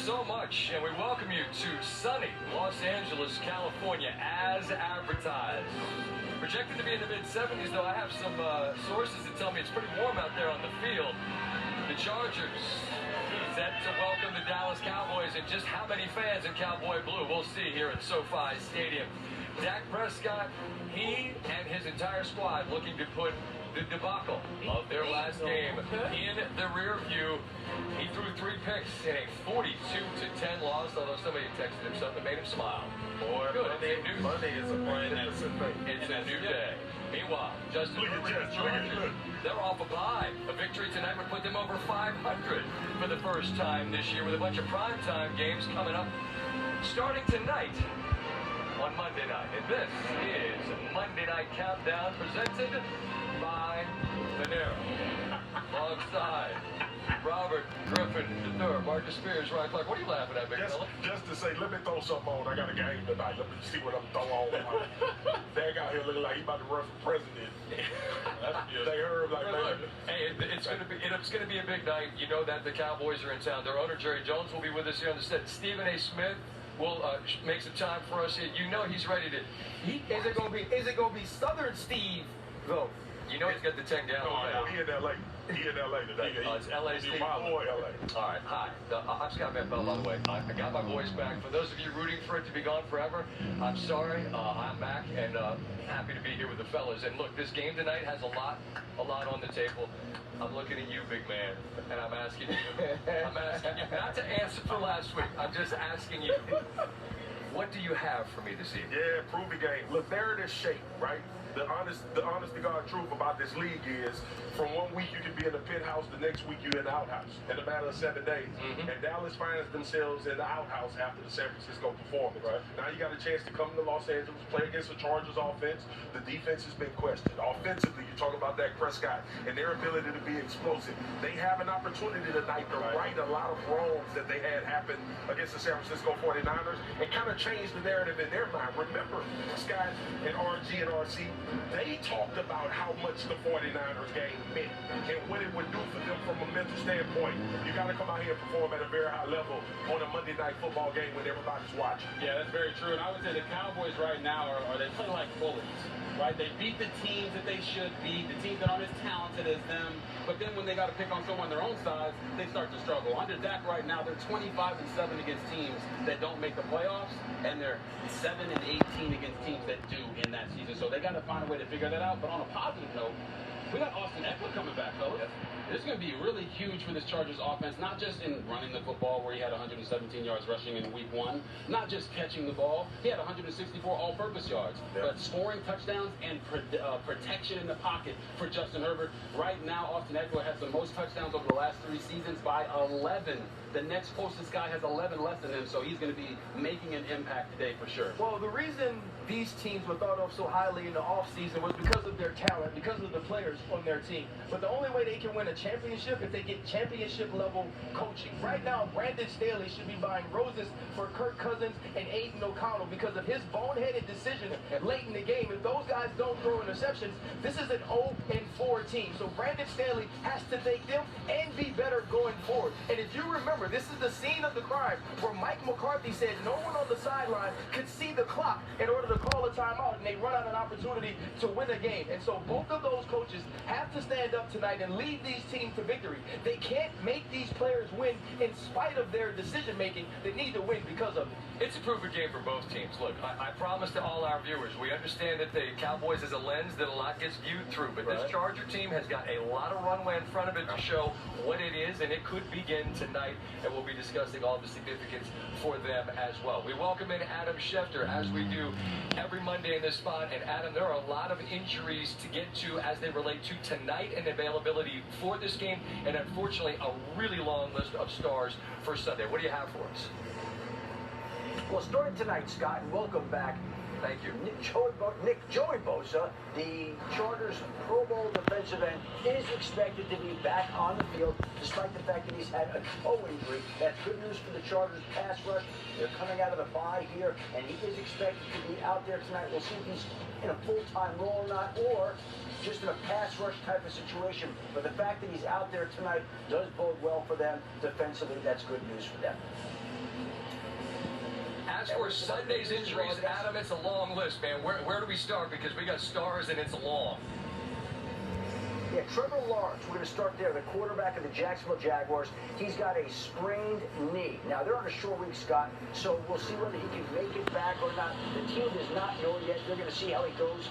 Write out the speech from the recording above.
so much, and we welcome you to sunny Los Angeles, California, as advertised. Projected to be in the mid-70s, though I have some sources that tell me it's pretty warm out there on the field. The Chargers set to welcome the Dallas Cowboys, and just how many fans in Cowboy Blue we'll see here at SoFi Stadium. Dak Prescott, he and his entire squad looking to put the debacle of their last game in the rear view. He threw 3 picks in a 42-10 loss, although somebody texted him something that made him smile. Boy, good. Monday is a brand new It's a new day. Meanwhile, Justin Herbert, they're off a bye. A victory tonight would put them over 500 for the first time this year, with a bunch of primetime games coming up starting tonight on Monday night. And this is Monday Night Countdown, presented by Panera. Alongside Robert Griffin III, Marcus Spears, Ryan Clark. What are you laughing at, big fella? Just to say, let me throw something on. I got a game tonight. Let me see what I'm throwing on. Dag out here looking like he about to run for president. They heard like that. Hey, it's gonna be a big night. You know that the Cowboys are in town. Their owner Jerry Jones will be with us here on the set. Stephen A. Smith will make some time for us. You know he's ready to. Is it gonna be Southern Steve though? You know he's got the 10-gallon bag. He in L.A. He in L.A. today. It's L.A. Steve. Boy, L.A. All right, hi. I'm Scott Van Pelt, by the way. I got my voice back. For those of you rooting for it to be gone forever, I'm sorry. I'm back and happy to be here with the fellas. And look, this game tonight has a lot on the table. I'm looking at you, big man, and I'm asking you not to answer for last week. I'm just asking you, what do you have for me this evening? Yeah, prove the game. Look, they're in this shape, right? The honest to God truth about this league is, from one week you can be in the penthouse, the next week you're in the outhouse in a matter of 7 days. And Dallas finds themselves in the outhouse after the San Francisco performance. Right. Now you got a chance to come to Los Angeles, play against the Chargers offense. The defense has been questioned. Offensively, you talk about Dak Prescott and their ability to be explosive. They have an opportunity tonight to right a lot of wrongs that they had happen against the San Francisco 49ers and kind of change the narrative in their mind. Remember, Scott and RG and RC, they talked about how much the 49ers game meant and what it would do for them from a mental standpoint. You got to come out here and perform at a very high level on a Monday night football game when everybody's watching. Yeah, that's very true. And I would say the Cowboys right now are they play like bullies, right? They beat the teams that they should beat, the teams that aren't as talented as them. But then when they got to pick on someone their own size, they start to struggle. Under Dak right now, they're 25-7 against teams that don't make the playoffs, and they're 7-18 against teams that do in that season. So they got to find a way to figure that out. But on a positive note, we got Austin Eckler coming back, fellas. This is going to be really huge for this Chargers offense, not just in running the football where he had 117 yards rushing in week 1, not just catching the ball. He had 164 all-purpose yards, but scoring touchdowns and protection in the pocket for Justin Herbert. Right now, Austin Eckler has the most touchdowns over the last 3 seasons by 11. The next closest guy has 11 less than him, so he's going to be making an impact today for sure. Well, the reason these teams were thought of so highly in the offseason was because of their talent, because of the players on their team. But the only way they can win a championship is they get championship-level coaching. Right now, Brandon Staley should be buying roses for Kirk Cousins and Aiden O'Connell because of his boneheaded decision late in the game. If those guys don't throw interceptions, this is an 0-4 team. So Brandon Staley has to take them and be better going forward. And if you remember, this is the scene of the crime where Mike McCarthy said no one on the sideline could see the clock in order to call a timeout, and they run out an opportunity to win a game. And so both of those coaches have to stand up tonight and lead these teams to victory. They can't make these players win in spite of their decision-making. They need to win because of it. It's a proven game for both teams. Look, I promise to all our viewers, we understand that the Cowboys is a lens that a lot gets viewed through, but this Charger team has got a lot of runway in front of it to show what it is, and it could begin tonight, and we'll be discussing all the significance for them as well. We welcome in Adam Schefter, as we do every Monday in this spot. And Adam, there are a lot of injuries to get to as they relate to tonight and availability for this game, and unfortunately a really long list of stars for Sunday. What do you have for us? Well, starting tonight, Scott, and welcome back. Thank you. Nick Joey Bosa, the Chargers Pro Bowl defensive end, is expected to be back on the field despite the fact that he's had a toe injury. That's good news for the Chargers pass rush. They're coming out of the bye here, and he is expected to be out there tonight. We'll see if he's in a full-time role or not, or just in a pass rush type of situation. But the fact that he's out there tonight does bode well for them defensively. That's good news for them. As for Sunday's injuries, Adam, it's a long list, man. Where do we start? Because we got stars and it's long. Yeah, Trevor Lawrence, we're going to start there, the quarterback of the Jacksonville Jaguars. He's got a sprained knee. Now, they're on a short week, Scott, so we'll see whether he can make it back or not. The team does not know yet. They're going to see how he goes.